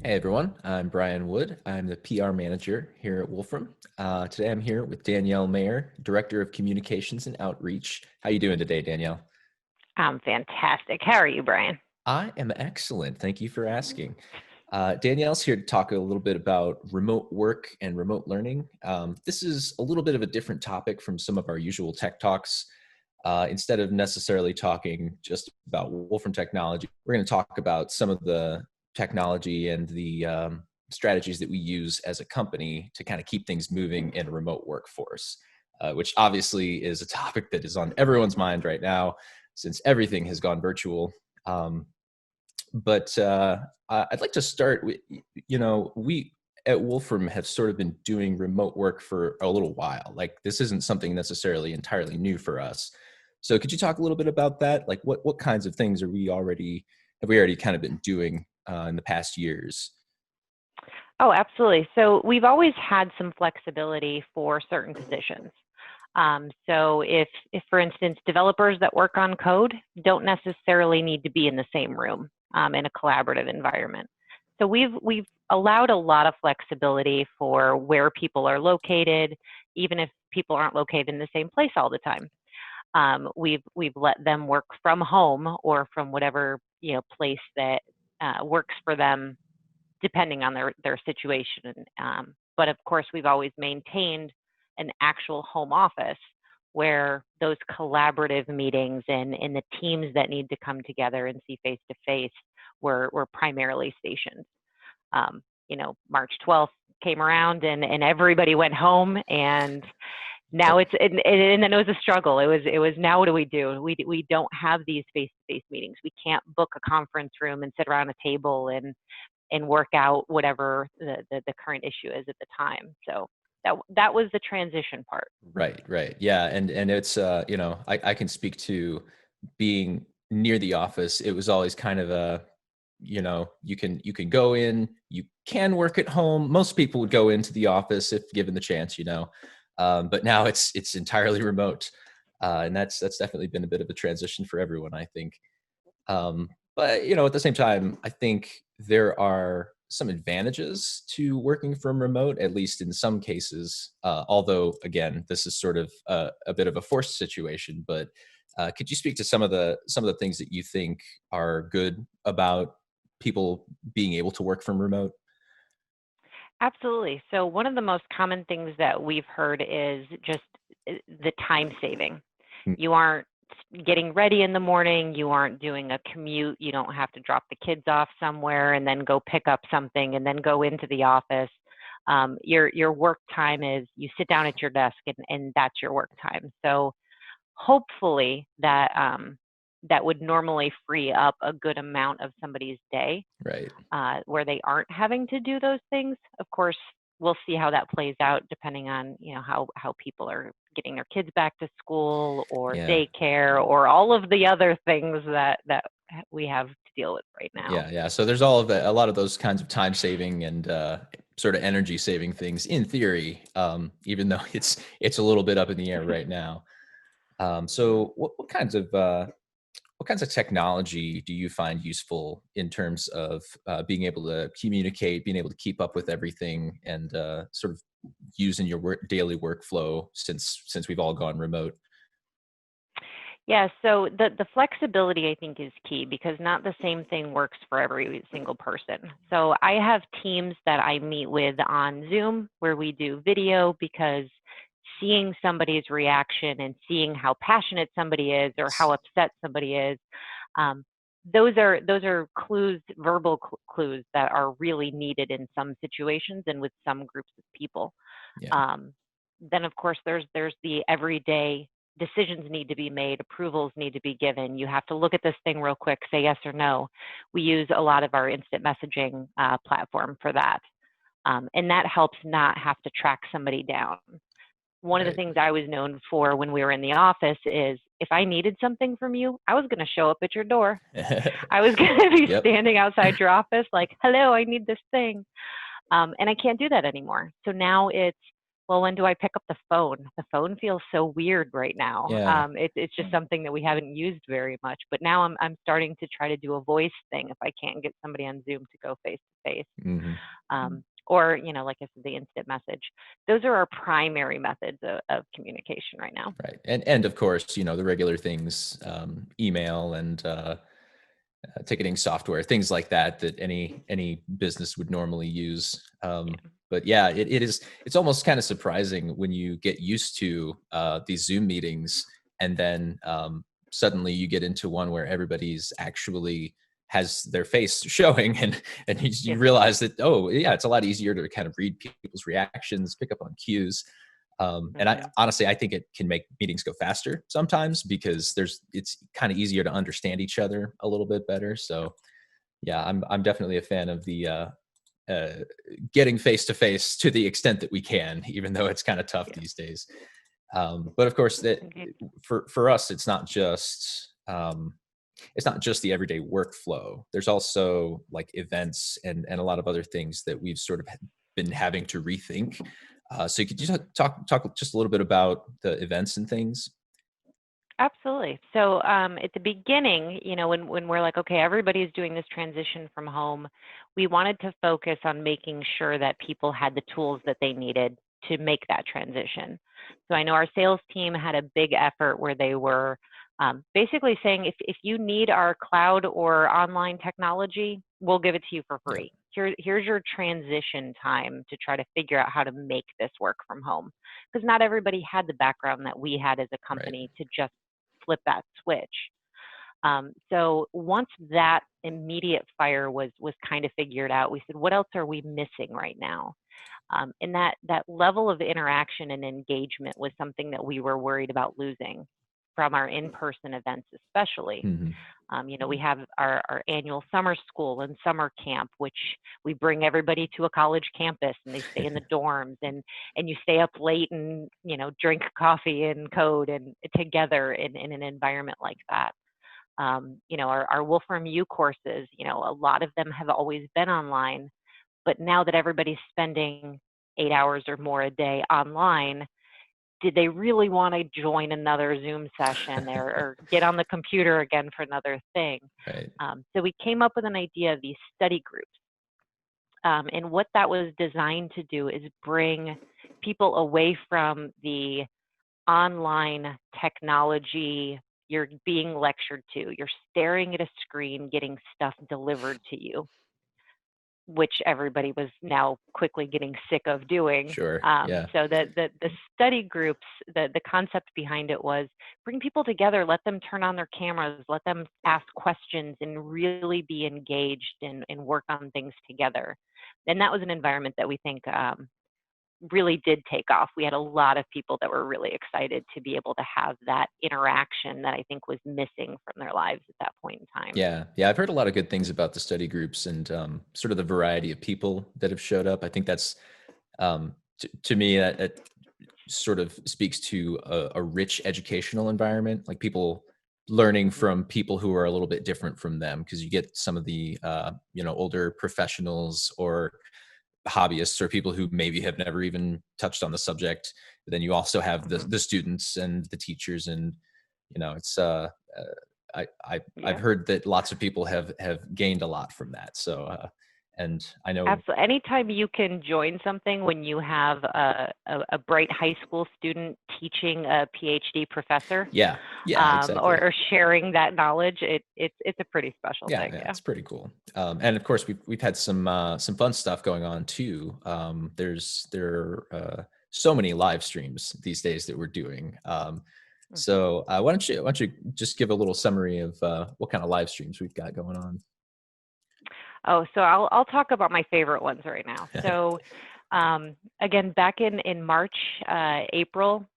Hey everyone, I'm Brian Wood. I'm the PR manager here at Wolfram. Today I'm here with Danielle Mayer, Director of Communications and Outreach. How you doing today, Danielle? I'm fantastic. How are you, Brian? I am excellent. Thank you for asking. Danielle's here to talk a little bit about remote work and remote learning. This is a little bit of a different topic from some of our usual tech talks. Instead of necessarily talking just about Wolfram technology, we're going to talk about some of the technology and the strategies that we use as a company to kind of keep things moving in a remote workforce, which obviously is a topic that is on everyone's mind right now since everything has gone virtual. Um, but I'd like to start with, we at Wolfram have sort of been doing remote work for a little while. Like this isn't something necessarily entirely new for us. So could you talk a little bit about that? Like what kinds of things have we already kind of been doing in the past years? Oh, absolutely. So we've always had some flexibility for certain positions. So if, for instance, developers that work on code don't necessarily need to be in the same room in a collaborative environment. So we've allowed a lot of flexibility for where people are located, even if people aren't located in the same place all the time. We've let them work from home or from whatever place that works for them, depending on their situation. But of course, we've always maintained an actual home office where those collaborative meetings and the teams that need to come together and see face to face were primarily stationed. March 12th came around and everybody went home, and now Yep. and then it was a struggle. It was now what do we do? We don't have these face-to-face meetings. We can't book a conference room and sit around a table and work out whatever the current issue is at the time. So that was the transition part. Right, right. Yeah, and it's I can speak to being near the office. It was always kind of a, you can go in, you can work at home. Most people would go into the office if given the chance. But now it's entirely remote. And that's definitely been a bit of a transition for everyone, I think. But at the same time, I think there are some advantages to working from remote, at least in some cases. Although, again, this is sort of a bit of a forced situation. But could you speak to some of the things that you think are good about people being able to work from remote? Absolutely. So one of the most common things that we've heard is just the time saving. Mm. You aren't getting ready in the morning, you aren't doing a commute, you don't have to drop the kids off somewhere and then go pick up something and then go into the office. Your work time is you sit down at your desk and that's your work time. So hopefully that would normally free up a good amount of somebody's day Right. where they aren't having to do those things. Of course, we'll see how that plays out depending on how people are getting their kids back to school or Yeah. daycare or all of the other things that we have to deal with right now. Yeah. Yeah. So there's a lot of those kinds of time saving and sort of energy saving things in theory, even though it's a little bit up in the air right now. So what kinds of technology do you find useful in terms of being able to communicate, being able to keep up with everything, and sort of use in your daily workflow since we've all gone remote? Yeah, so the flexibility I think is key because not the same thing works for every single person. So I have teams that I meet with on Zoom where we do video because seeing somebody's reaction and seeing how passionate somebody is or how upset somebody is, um, those are clues, verbal clues that are really needed in some situations and with some groups of people. Yeah. Um, then of course there's the everyday decisions need to be made, approvals need to be given. You have to look at this thing real quick, say yes or no. We use a lot of our instant messaging platform for that. And that helps not have to track somebody down. One of the Right. things I was known for when we were in the office is if I needed something from you, I was going to show up at your door. I was going to be Yep. standing outside your office like, hello, I need this thing. And I can't do that anymore. So now it's, well, when do I pick up the phone? The phone feels so weird right now. Yeah. It's just something that we haven't used very much. But now I'm starting to try to do a voice thing if I can't get somebody on Zoom to go face to face. Hmm. Or, like I said, the instant message. Those are our primary methods of communication right now. Right. And of course, the regular things, email and ticketing software, things like that, that any business would normally use. Yeah. But yeah, it's almost kind of surprising when you get used to these Zoom meetings, and then suddenly you get into one where everybody's actually has their face showing, and you Yes. realize that, oh yeah, it's a lot easier to kind of read people's reactions, pick up on cues. And I Hmm. honestly, I think it can make meetings go faster sometimes, because it's kind of easier to understand each other a little bit better. So yeah, I'm definitely a fan of the uh, getting face to face to the extent that we can, even though it's kind of tough Yeah. these days. But of course, that Indeed. for us, it's not just the everyday workflow. There's also like events and a lot of other things that we've sort of been having to rethink. So could you Mhm. talk just a little bit about the events and things? Absolutely. So at the beginning, when we're like, okay, everybody's doing this transition from home, we wanted to focus on making sure that people had the tools that they needed to make that transition. So I know our sales team had a big effort where they were basically saying, if you need our cloud or online technology, we'll give it to you for Yeah, free. Here's your transition time to try to figure out how to make this work from home. Because not everybody had the background that we had as a right, company to just flip that switch. So once that immediate fire was kind of figured out, we said, what else are we missing right now? And that level of interaction and engagement was something that we were worried about losing from our in-person events, especially. hmm, We have our annual summer school and summer camp, which we bring everybody to a college campus and they stay in the dorms, and you stay up late and, drink coffee and code and together in an environment like that. Our Wolfram U courses, a lot of them have always been online, but now that everybody's spending 8 hours or more a day online, did they really want to join another Zoom session or get on the computer again for another thing? right, So we came up with an idea of these study groups. And what that was designed to do is bring people away from the online technology you're being lectured to. You're staring at a screen, getting stuff delivered to you, which everybody was now quickly getting sick of doing. sure, yeah, So the study groups, the concept behind it was bring people together, let them turn on their cameras, let them ask questions, and really be engaged and work on things together. And that was an environment that we think really did take off. We had a lot of people that were really excited to be able to have that interaction that I think was missing from their lives at that point in time. yeah, yeah. I've heard a lot of good things about the study groups and sort of the variety of people that have showed up. I think that's to me that sort of speaks to a rich educational environment, like people learning Hmm. from people who are a little bit different from them, because you get some of the older professionals or hobbyists or people who maybe have never even touched on the subject. But then you also have the Hmm. the students and the teachers, and it's I've Yeah. heard that lots of people have gained a lot from that. So and I know, Absolutely. Anytime you can join something when you have a bright high school student teaching a PhD professor, yeah, yeah, exactly. or sharing that knowledge, it's a pretty special Yeah, thing. yeah, Yeah. it's pretty cool. And of course, we've had some fun stuff going on too. There are so many live streams these days that we're doing. Hmm. So why don't you just give a little summary of what kind of live streams we've got going on? Oh, so I'll talk about my favorite ones right now. So again, back in March, April,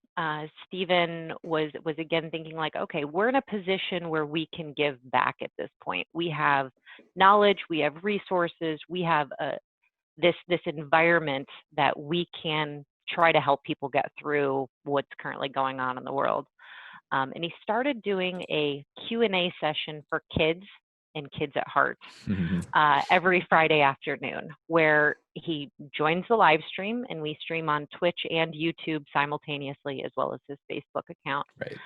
Stephen was again thinking like, okay, we're in a position where we can give back at this point. We have knowledge, we have resources, we have this environment that we can try to help people get through what's currently going on in the world. And he started doing a Q&A session for kids and Kids at Heart Mhm. every Friday afternoon, where he joins the live stream, and we stream on Twitch and YouTube simultaneously, as well as his Facebook account, Right.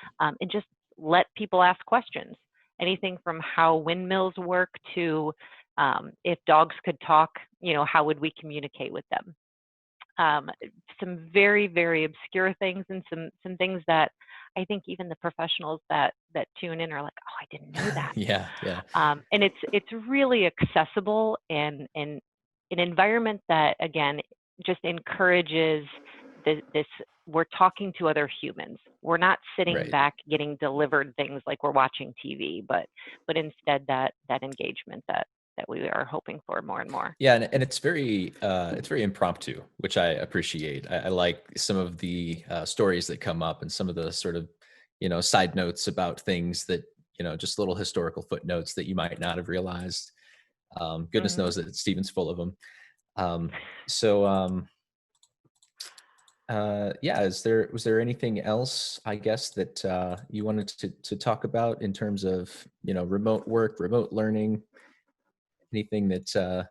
and just let people ask questions. Anything from how windmills work to if dogs could talk, how would we communicate with them? Some very, very obscure things, and some things that I think even the professionals that tune in are like, oh, I didn't know that. Yeah. Yeah. And it's really accessible, and an environment that, again, just encourages this. We're talking to other humans. We're not sitting Right. back getting delivered things like we're watching TV, but instead that engagement that we are hoping for more and more. Yeah, and it's very impromptu, which I appreciate. I like some of the stories that come up and some of the sort of side notes about things that just little historical footnotes that you might not have realized. Goodness Hmm. knows that Stephen's full of them. Um, so yeah, was there anything else, I guess, that you wanted to talk about in terms of remote work, remote learning, anything that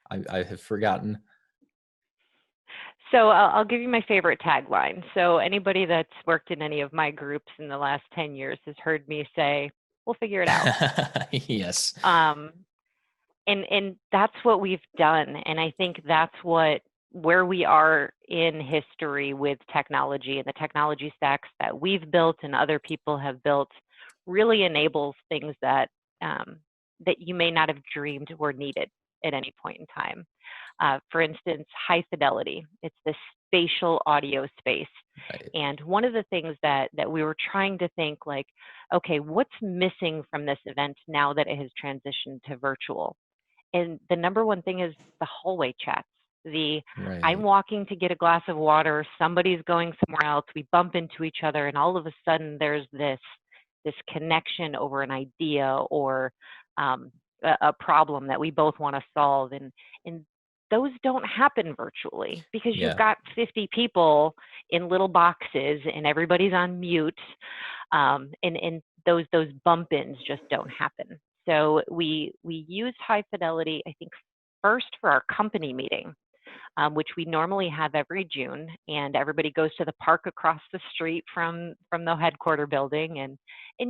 I have forgotten? So I'll give you my favorite tagline. So anybody that's worked in any of my groups in the last 10 years has heard me say, we'll figure it out. Yes. Um, and that's what we've done. And I think that's where we are in history with technology, and the technology stacks that we've built and other people have built really enables things that that you may not have dreamed were needed at any point in time. For instance, high fidelity. It's this spatial audio space. Right. And one of the things that we were trying to think, like, okay, what's missing from this event now that it has transitioned to virtual? And the number one thing is the hallway chats. I'm Right. walking to get a glass of water, somebody's going somewhere else, we bump into each other, and all of a sudden there's this connection over an idea or a problem that we both want to solve. And those don't happen virtually because you've Yeah. got 50 people in little boxes and everybody's on mute. And those bump-ins just don't happen. So we use high fidelity, I think, first for our company meeting, which we normally have every June, and everybody goes to the park across the street from the headquarter building, and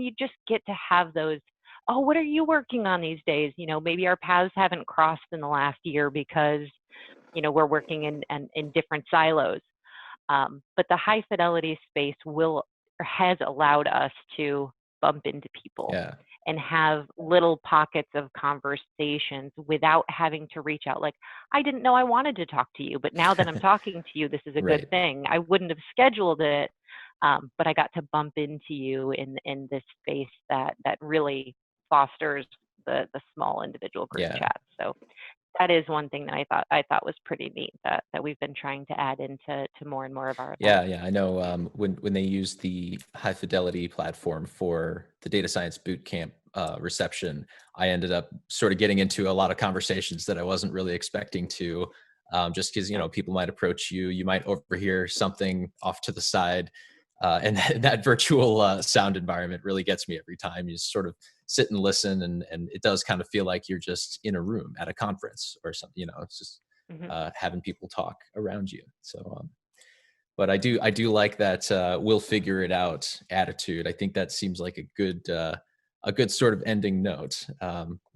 you just get to have those. Oh, what are you working on these days? Maybe our paths haven't crossed in the last year because we're working in different silos. But the high fidelity space has allowed us to bump into people Yeah. and have little pockets of conversations without having to reach out. Like, I didn't know I wanted to talk to you, but now that I'm talking to you, this is a good Right. thing. I wouldn't have scheduled it, but I got to bump into you in this space that really fosters the small individual group Yeah. chats. So that is one thing that I thought was pretty neat that we've been trying to add into more and more of our Yeah. events. Yeah. I know when they use the high fidelity platform for the data science boot camp reception, I ended up sort of getting into a lot of conversations that I wasn't really expecting to, just because Yeah. people might approach you, you might overhear something off to the side. And that virtual sound environment really gets me every time. You just sort of sit and listen, and it does kind of feel like you're just in a room at a conference or something. It's just Hmm. having people talk around you. So, but I do like that we'll figure it out attitude. I think that seems like a good sort of ending note.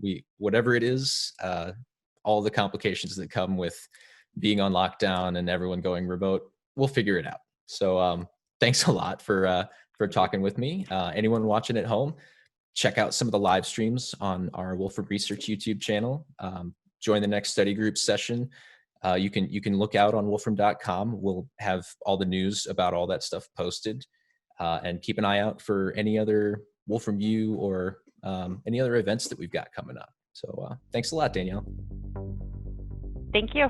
We whatever it is, all the complications that come with being on lockdown and everyone going remote, we'll figure it out. So thanks a lot for Thank you. talking with me. Anyone watching at home, check out some of the live streams on our Wolfram Research YouTube channel. Join the next study group session. You can look out on wolfram.com. We'll have all the news about all that stuff posted, and keep an eye out for any other Wolfram U or any other events that we've got coming up. So thanks a lot, Danielle. Thank you.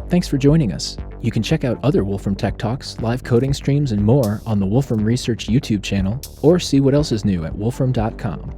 Thanks for joining us. You can check out other Wolfram Tech Talks, live coding streams, and more on the Wolfram Research YouTube channel, or see what else is new at wolfram.com.